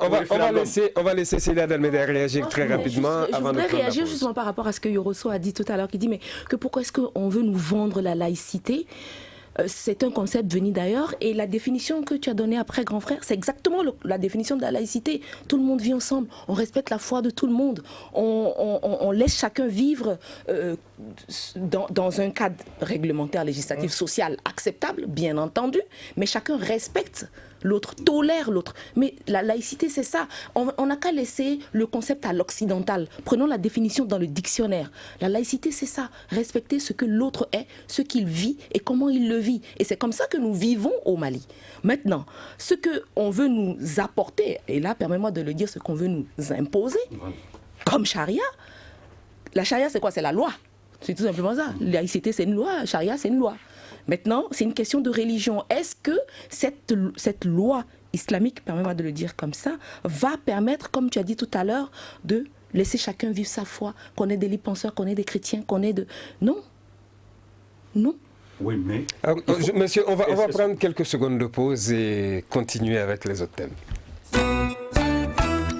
Speaker 3: On va laisser Célia Dalméda réagir très rapidement.
Speaker 4: Je voudrais réagir justement par rapport à ce que Yoroso a dit tout à l'heure, qui dit mais que pourquoi est-ce qu'on veut nous vendre la laïcité? C'est un concept venu d'ailleurs, et la définition que tu as donnée après, grand frère, c'est exactement la définition de la laïcité. Tout le monde vit ensemble, on respecte la foi de tout le monde, on laisse chacun vivre dans un cadre réglementaire, législatif, social acceptable, bien entendu, mais chacun respecte l'autre, tolère l'autre. Mais la laïcité, c'est ça. On n'a qu'à laisser le concept à l'occidental. Prenons la définition dans le dictionnaire. La laïcité, c'est ça. Respecter ce que l'autre est, ce qu'il vit et comment il le vit. Et c'est comme ça que nous vivons au Mali. Maintenant, ce qu'on veut nous apporter, et là, permets-moi de le dire, ce qu'on veut nous imposer, comme charia. La charia, c'est quoi? C'est la loi. C'est tout simplement ça. La laïcité, c'est une loi. La charia, c'est une loi. Maintenant, c'est une question de religion. Est-ce que cette loi islamique, permets-moi de le dire comme ça, va permettre, comme tu as dit tout à l'heure, de laisser chacun vivre sa foi, qu'on ait des libres penseurs, qu'on ait des chrétiens, qu'on ait de... Non. Non.
Speaker 5: Oui, mais...
Speaker 3: Alors, monsieur, on va prendre quelques secondes de pause et continuer avec les autres thèmes.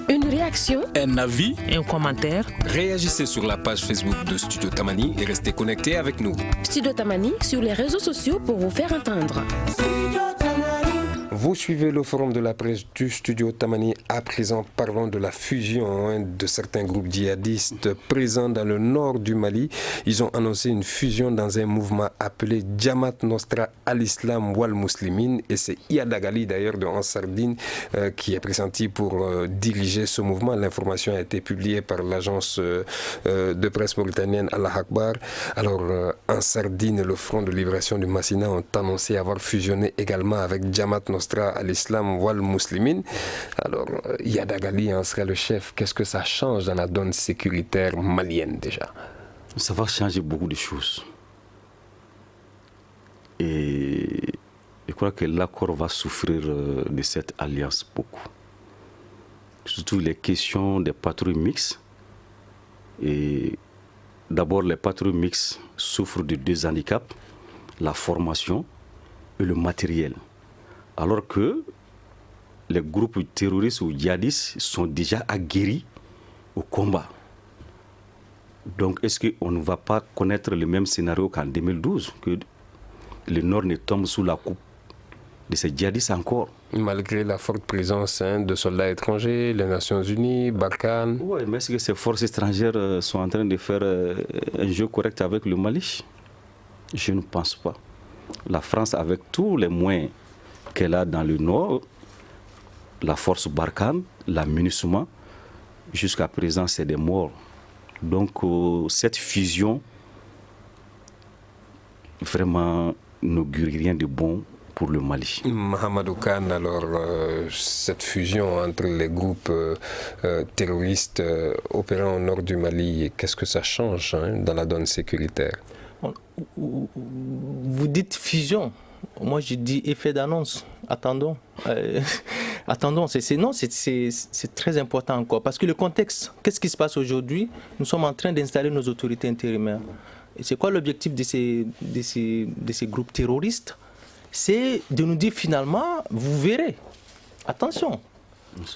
Speaker 6: Une réaction,
Speaker 7: un avis,
Speaker 1: Un commentaire.
Speaker 7: réagissez sur la page Facebook de Studio Tamani et restez connectés avec nous.
Speaker 6: Studio Tamani sur les réseaux sociaux pour vous faire entendre.
Speaker 3: Vous suivez le forum de la presse du Studio Tamani. À présent, parlons de la fusion de certains groupes djihadistes présents dans le nord du Mali. Ils ont annoncé une fusion dans un mouvement appelé Jamaat Nostra al-Islam wal Muslimin. Et c'est Iyad Ghali, d'ailleurs, de Ansardine, qui est pressenti pour diriger ce mouvement. L'information a été publiée par l'agence de presse mauritanienne Allah Akbar. Alors, Ansardine et le Front de libération du Massina ont annoncé avoir fusionné également avec Jamaat Nostra à l'islam wal muslimin. Alors, Iyad Ghali en serait le chef. Qu'est-ce que ça change dans la donne sécuritaire malienne déjà?
Speaker 5: Ça va changer beaucoup de choses. Et je crois que l'accord va souffrir de cette alliance beaucoup. Surtout les questions des patrouilles mixtes. Et d'abord, les patrouilles mixtes souffrent de deux handicaps, la formation et le matériel. Alors que les groupes terroristes ou djihadistes sont déjà aguerris au combat. Donc, est-ce qu'on ne va pas connaître le même scénario qu'en 2012, que le Nord ne tombe sous la coupe de ces djihadistes encore?
Speaker 3: Malgré la forte présence de soldats étrangers, les Nations Unies, Barkhane.
Speaker 5: Oui, mais est-ce que ces forces étrangères sont en train de faire un jeu correct avec le Mali? Je ne pense pas. La France, avec tous les moyens qu'elle a dans le nord, la force Barkhane, l'amunissement, jusqu'à présent c'est des morts. Donc cette fusion vraiment n'augure rien de bon pour le Mali.
Speaker 3: Mahamadou Khan, alors cette fusion entre les groupes terroristes opérant au nord du Mali, qu'est-ce que ça change dans la donne sécuritaire?
Speaker 2: Vous dites fusion. Moi, je dis effet d'annonce. Attendons. Attendons. C'est très important encore. Parce que le contexte, qu'est-ce qui se passe aujourd'hui? Nous sommes en train d'installer nos autorités intérimaires. Et c'est quoi l'objectif de ces groupes terroristes? C'est de nous dire finalement, vous verrez. Attention.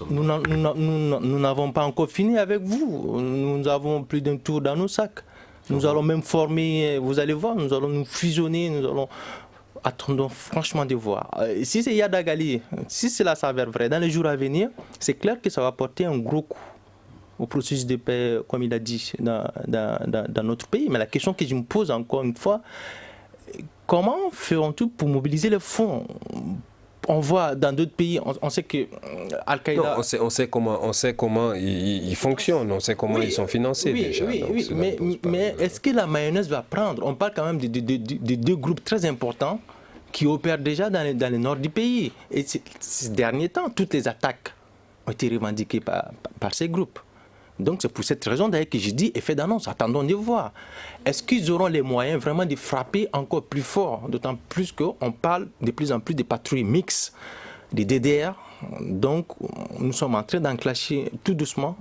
Speaker 2: Nous n'avons pas encore fini avec vous. Nous avons plus d'un tour dans nos sacs. Nous allons même former, vous allez voir, nous allons nous fusionner, attendons franchement de voir. Si c'est Iyad Ghali, si cela s'avère vrai, dans les jours à venir, c'est clair que ça va porter un gros coup au processus de paix, comme il a dit, dans notre pays. Mais la question que je me pose encore une fois, comment ferons-nous pour mobiliser les fonds? On voit dans d'autres pays, on sait que Al-Qaïda...
Speaker 3: Non, on sait comment ils fonctionnent, on sait comment ils sont financés déjà.
Speaker 2: Oui, mais est-ce que la mayonnaise va prendre? On parle quand même de deux groupes très importants qui opèrent déjà dans le nord du pays. Et ces derniers temps, toutes les attaques ont été revendiquées par ces groupes. Donc c'est pour cette raison d'ailleurs que je dis effet d'annonce, attendons de voir. Est-ce qu'ils auront les moyens vraiment de frapper encore plus fort, d'autant plus qu'on parle de plus en plus de patrouilles mixtes, des DDR. Donc nous sommes en train d'enclencher tout doucement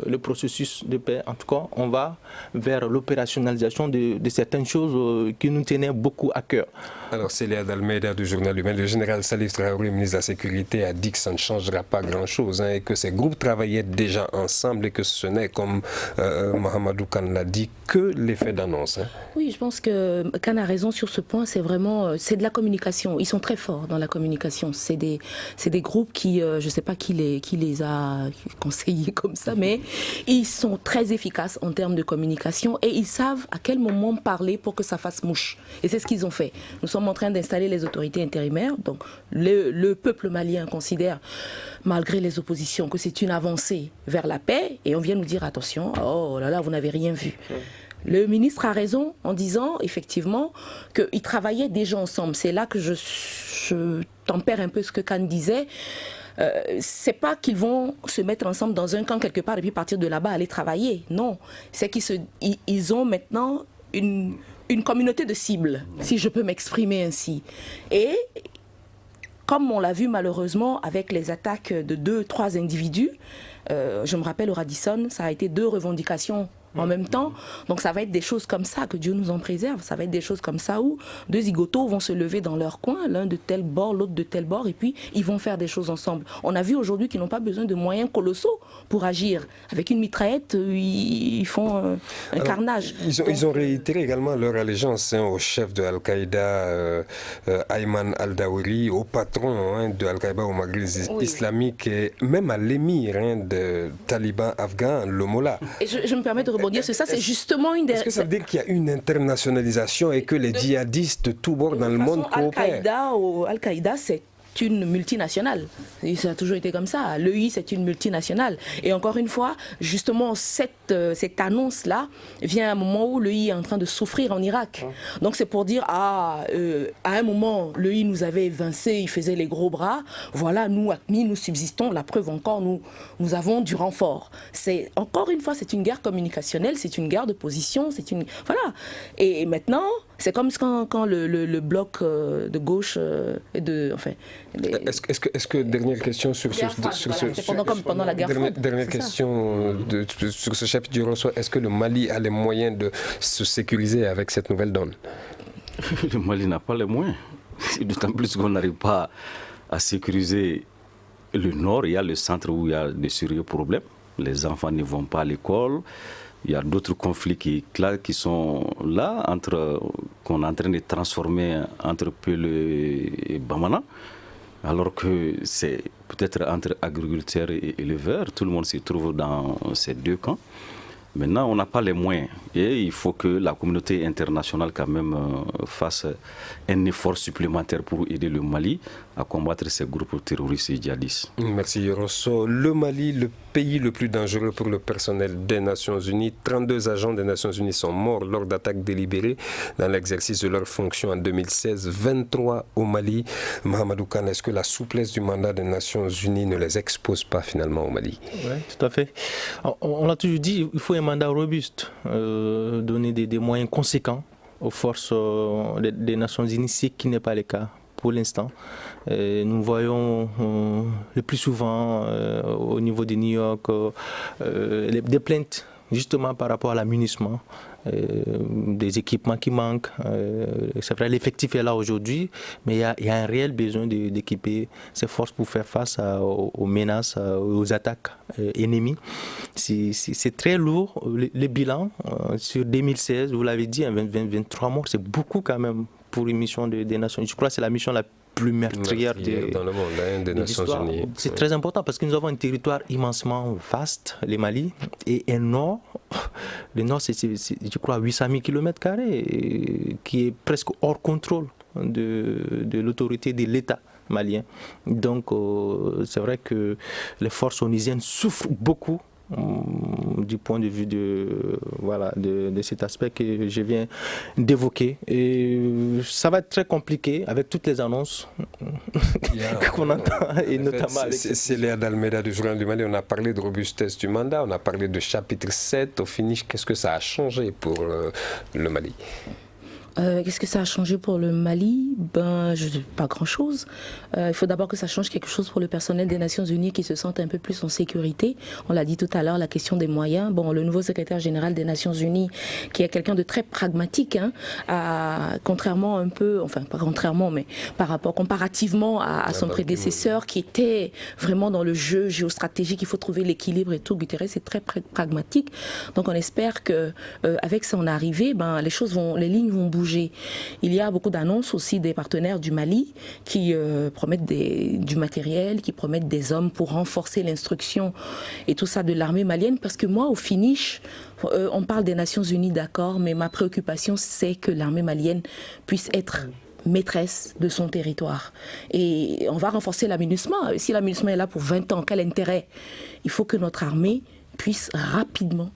Speaker 2: le processus de paix. En tout cas, on va vers l'opérationnalisation de certaines choses qui nous tenaient beaucoup à cœur.
Speaker 3: Alors Célia Almeida du journal humain, le général Salif Traoré, ministre de la Sécurité, a dit que ça ne changera pas grand-chose et que ces groupes travaillaient déjà ensemble et que ce n'est, comme Mahamadou Khan l'a dit, que l'effet d'annonce.
Speaker 4: Oui, je pense que Khan a raison sur ce point. C'est vraiment de la communication. Ils sont très forts dans la communication. C'est des c'est des groupes qui, je ne sais pas qui les a conseillés comme ça, mais ils sont très efficaces en termes de communication et ils savent à quel moment parler pour que ça fasse mouche. Et c'est ce qu'ils ont fait. Nous sommes en train d'installer les autorités intérimaires. Donc le peuple malien considère, malgré les oppositions, que c'est une avancée vers la paix. Et on vient nous dire, attention, oh là là, vous n'avez rien vu. Le ministre a raison en disant effectivement qu'ils travaillaient déjà ensemble. C'est là que je tempère un peu ce que Khan disait. C'est pas qu'ils vont se mettre ensemble dans un camp quelque part et puis partir de là-bas aller travailler. Non, c'est qu'ils ont maintenant une communauté de cibles, si je peux m'exprimer ainsi. Et comme on l'a vu malheureusement avec les attaques de 2-3 individus, je me rappelle au Radisson, ça a été 2 revendications en même temps. Donc ça va être des choses comme ça, que Dieu nous en préserve. Ça va être des choses comme ça où 2 zigotos vont se lever dans leur coin, l'un de tel bord, l'autre de tel bord, et puis ils vont faire des choses ensemble. On a vu aujourd'hui qu'ils n'ont pas besoin de moyens colossaux pour agir. Avec une mitraillette, ils font un carnage.
Speaker 3: Ils ont réitéré également leur allégeance au chef de Al-Qaïda, Ayman al-Dawili, au patron de Al-Qaïda au Maghreb islamique, et même à l'émir de talibans afghans, le Mollah. Et
Speaker 4: je me permets de rebondir sur ça, c'est justement une des...
Speaker 3: Est-ce que ça veut dire qu'il y a une internationalisation et que les djihadistes de tous bords dans le monde coopèrent?
Speaker 4: Al-Qaïda, c'est une multinationale. Et ça a toujours été comme ça. L'EI, c'est une multinationale. Et encore une fois, justement, cette annonce-là vient à un moment où l'EI est en train de souffrir en Irak. Donc c'est pour dire, à un moment, l'EI nous avait évincé, il faisait les gros bras. Voilà, nous, AQMI, nous subsistons. La preuve encore, nous avons du renfort. Encore une fois, c'est une guerre communicationnelle, c'est une guerre de position, voilà. Et maintenant, c'est comme quand le bloc de gauche
Speaker 3: Est-ce que dernière question sur
Speaker 4: pendant la guerre froide.
Speaker 3: Dernière question sur ce chapitre du Rosso, est-ce que le Mali a les moyens de se sécuriser avec cette nouvelle donne?
Speaker 5: Le Mali n'a pas les moyens. D'autant plus qu'on n'arrive pas à sécuriser le nord. Il y a le centre où il y a de sérieux problèmes. Les enfants ne vont pas à l'école. Il y a d'autres conflits qui sont là, qu'on est en train de transformer entre Peul et Bamana, alors que c'est peut-être entre agriculteurs et éleveurs. Tout le monde se trouve dans ces 2 camps. Maintenant, on n'a pas les moyens et il faut que la communauté internationale quand même fasse un effort supplémentaire pour aider le Mali à combattre ces groupes terroristes et djihadistes.
Speaker 3: Merci Rosso. Le Mali, le pays le plus dangereux pour le personnel des Nations Unies. 32 agents des Nations Unies sont morts lors d'attaques délibérées dans l'exercice de leurs fonctions en 2016. 23 au Mali. Mahamadou Khan, est-ce que la souplesse du mandat des Nations Unies ne les expose pas finalement au Mali?
Speaker 2: Oui, tout à fait. On l'a toujours dit, il faut un mandat robuste, donner des moyens conséquents aux forces des Nations Unies, ce qui n'est pas le cas pour l'instant. Nous voyons le plus souvent au niveau de New York des plaintes justement par rapport à l'amunissement, des équipements qui manquent. C'est vrai, l'effectif est là aujourd'hui, mais il y a un réel besoin d'équiper ces forces pour faire face aux menaces, aux attaques ennemies. C'est très lourd. Le bilan sur 2016, vous l'avez dit, 23 morts, c'est beaucoup quand même pour une mission des Nations Unies. Je crois que c'est la mission la plus meurtrière
Speaker 3: dans le monde, des Nations Unies.
Speaker 2: C'est très important parce que nous avons un territoire immensement vaste, le Mali, et un nord. Le nord, c'est je crois 800 000 km², qui est presque hors contrôle de l'autorité de l'État malien. Donc c'est vrai que les forces onusiennes souffrent beaucoup du point de vue de cet aspect que je viens d'évoquer. Et ça va être très compliqué avec toutes les annonces qu'on entend, et notamment avec...
Speaker 3: C'est Léa D'Almeida du Journal du Mali. On a parlé de robustesse du mandat, on a parlé de chapitre 7. Au finish, qu'est-ce que ça a changé pour le Mali?
Speaker 4: Qu'est-ce que ça a changé pour le Mali? Pas grand-chose. Il faut d'abord que ça change quelque chose pour le personnel des Nations Unies qui se sentent un peu plus en sécurité. On l'a dit tout à l'heure, la question des moyens. Le nouveau secrétaire général des Nations Unies, qui est quelqu'un de très pragmatique, contrairement un peu, enfin pas contrairement, mais comparativement à son prédécesseur qui était vraiment dans le jeu géostratégique, il faut trouver l'équilibre et tout. Guterres est très pragmatique. Donc on espère que avec son arrivée, les lignes vont bouger bouger. Il y a beaucoup d'annonces aussi des partenaires du Mali qui promettent du matériel, qui promettent des hommes pour renforcer l'instruction et tout ça de l'armée malienne, parce que moi, au finish, on parle des Nations Unies, d'accord, mais ma préoccupation, c'est que l'armée malienne puisse être maîtresse de son territoire. Et on va renforcer la MINUSMA. Si la MINUSMA est là pour 20 ans, quel intérêt? Il faut que notre armée puisse rapidement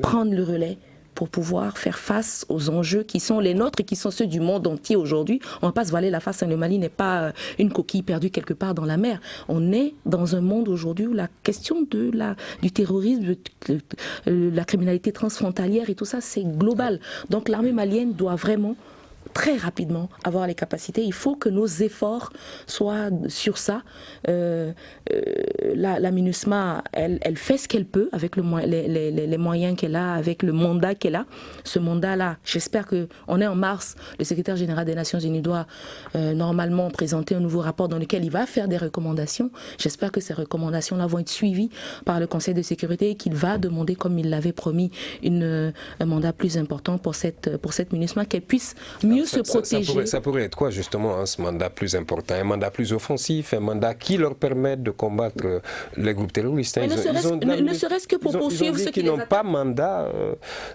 Speaker 4: prendre le relais pour pouvoir faire face aux enjeux qui sont les nôtres et qui sont ceux du monde entier aujourd'hui. On ne va pas se voiler la face, le Mali n'est pas une coquille perdue quelque part dans la mer. On est dans un monde aujourd'hui où la question du terrorisme, de la criminalité transfrontalière et tout ça, c'est global. Donc l'armée malienne doit vraiment très rapidement avoir les capacités. Il faut que nos efforts soient sur ça. La MINUSMA, elle fait ce qu'elle peut avec les moyens qu'elle a, avec le mandat qu'elle a. Ce mandat-là, j'espère qu'on est en mars, le secrétaire général des Nations Unies doit normalement présenter un nouveau rapport dans lequel il va faire des recommandations. J'espère que ces recommandations-là vont être suivies par le Conseil de sécurité et qu'il va demander, comme il l'avait promis, un mandat plus important pour cette MINUSMA, qu'elle puisse mieux se protéger.
Speaker 3: Ça pourrait être quoi justement ce mandat plus important? Un mandat plus offensif, un mandat qui leur permette de combattre les groupes terroristes.
Speaker 4: Ne serait-ce que pour poursuivre ceux qui les attaquent.
Speaker 3: Ils n'ont pas mandat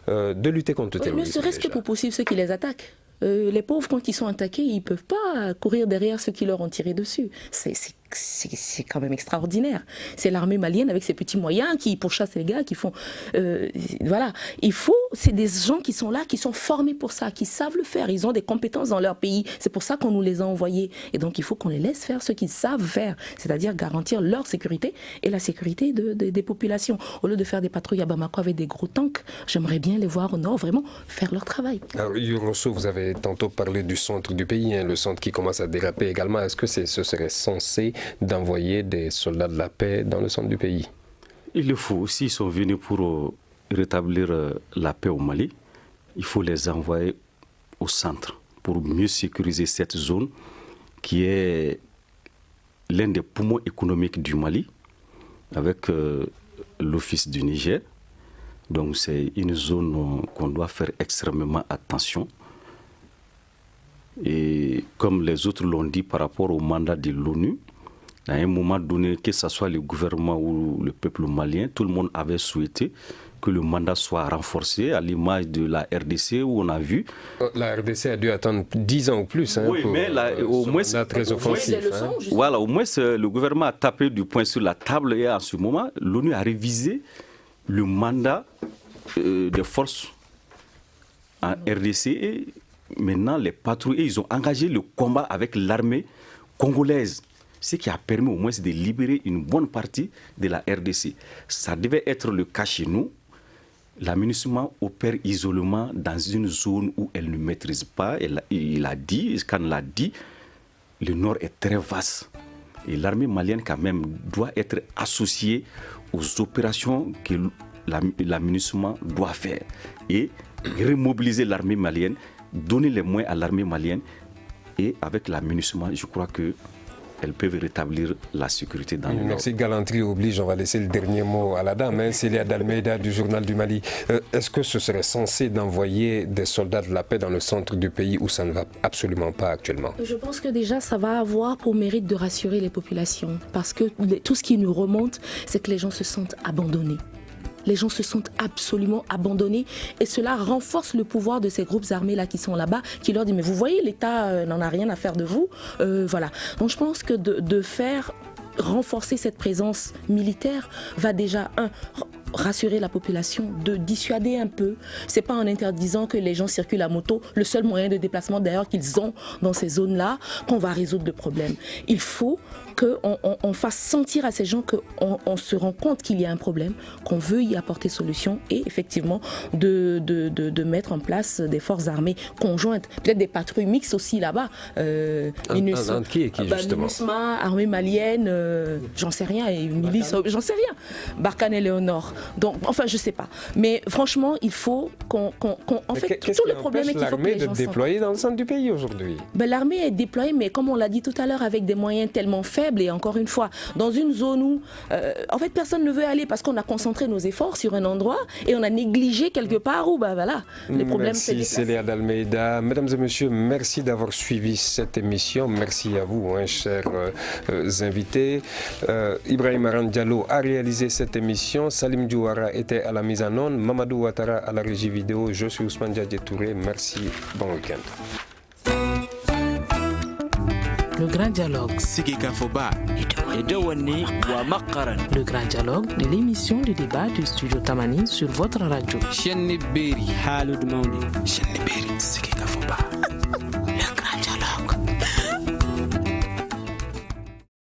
Speaker 3: de lutter contre le terrorisme.
Speaker 4: Ne serait-ce que pour poursuivre ceux qui les attaquent. Les pauvres, quand ils sont attaqués, ils ne peuvent pas courir derrière ceux qui leur ont tiré dessus. C'est quand même extraordinaire. C'est l'armée malienne avec ses petits moyens qui pourchassent les gars, qui font... voilà. C'est des gens qui sont là, qui sont formés pour ça, qui savent le faire. Ils ont des compétences dans leur pays. C'est pour ça qu'on nous les a envoyés. Et donc, il faut qu'on les laisse faire ce qu'ils savent faire, c'est-à-dire garantir leur sécurité et la sécurité des populations. Au lieu de faire des patrouilles à Bamako avec des gros tanks, j'aimerais bien les voir au nord vraiment faire leur travail.
Speaker 3: Alors, Yorosso, vous avez tantôt parlé du centre du pays, le centre qui commence à déraper également. Est-ce que ce serait censé d'envoyer des soldats de la paix dans le centre du pays?
Speaker 5: Il le faut. S'ils sont venus pour rétablir la paix au Mali, il faut les envoyer au centre pour mieux sécuriser cette zone qui est l'un des poumons économiques du Mali avec l'Office du Niger. Donc c'est une zone qu'on doit faire extrêmement attention. Et comme les autres l'ont dit par rapport au mandat de l'ONU, à un moment donné, que ce soit le gouvernement ou le peuple malien, tout le monde avait souhaité que le mandat soit renforcé, à l'image de la RDC où on a vu...
Speaker 3: La RDC a dû attendre 10 ans ou plus
Speaker 5: oui,
Speaker 3: pour
Speaker 5: mais au moins,
Speaker 3: très offensif.
Speaker 5: Voilà, au moins le gouvernement a tapé du poing sur la table et en ce moment, l'ONU a révisé le mandat des forces en RDC et maintenant les patrouilles, ils ont engagé le combat avec l'armée congolaise. Ce qui a permis au moins de libérer une bonne partie de la RDC. Ça devait être le cas chez nous. La MINUSMA opère isolement dans une zone où elle ne maîtrise pas. Il a dit, quand l'a dit, le nord est très vaste. Et l'armée malienne quand même doit être associée aux opérations que la MINUSMA doit faire. Et remobiliser l'armée malienne, donner les moyens à l'armée malienne. Et avec la MINUSMA, je crois que elles peuvent rétablir la sécurité dans le nord.
Speaker 3: Merci, galanterie oblige. On va laisser le dernier mot à la dame, Célia Dalmeida du Journal du Mali. Est-ce que ce serait censé d'envoyer des soldats de la paix dans le centre du pays où ça ne va absolument pas actuellement?
Speaker 4: Je pense que déjà ça va avoir pour mérite de rassurer les populations, parce que tout ce qui nous remonte, c'est que les gens se sentent abandonnés. Les gens se sentent absolument abandonnés et cela renforce le pouvoir de ces groupes armés-là qui sont là-bas, qui leur disent « mais vous voyez, l'État n'en a rien à faire de vous ». Voilà. Donc je pense que de faire renforcer cette présence militaire va déjà, rassurer la population, de dissuader un peu. C'est pas en interdisant que les gens circulent à moto, le seul moyen de déplacement d'ailleurs qu'ils ont dans ces zones-là, qu'on va résoudre le problème. Il faut qu'on fasse sentir à ces gens qu'on se rend compte qu'il y a un problème, qu'on veut y apporter solution et effectivement de mettre en place des forces armées conjointes, peut-être des patrouilles mixtes aussi là-bas.
Speaker 3: MINUSMA,
Speaker 4: armée malienne, j'en sais rien, et milice, j'en sais rien. Barkhane et Léonore. Donc, enfin, je sais pas. Mais franchement, il faut qu'on en fait, tout le problème est qu'il faut que les gens
Speaker 3: de déployer dans le centre du pays aujourd'hui?
Speaker 4: L'armée est déployée, mais comme on l'a dit tout à l'heure, avec des moyens tellement faibles, et encore une fois, dans une zone où, en fait, personne ne veut aller parce qu'on a concentré nos efforts sur un endroit et on a négligé quelque part où, voilà, les problèmes se déplacent.
Speaker 3: Merci Célia d'Almeida. Mesdames et messieurs, merci d'avoir suivi cette émission. Merci à vous, chers invités. Ibrahim Aran Diallo a réalisé cette émission. Salim Djouara était à la mise en onde. Mamadou Ouattara à la régie vidéo. Je suis Ousmane Diadje Touré. Merci. Bon week-end.
Speaker 1: Le Grand Dialogue. Le Grand Dialogue de l'émission de débat du Studio Tamani sur votre radio.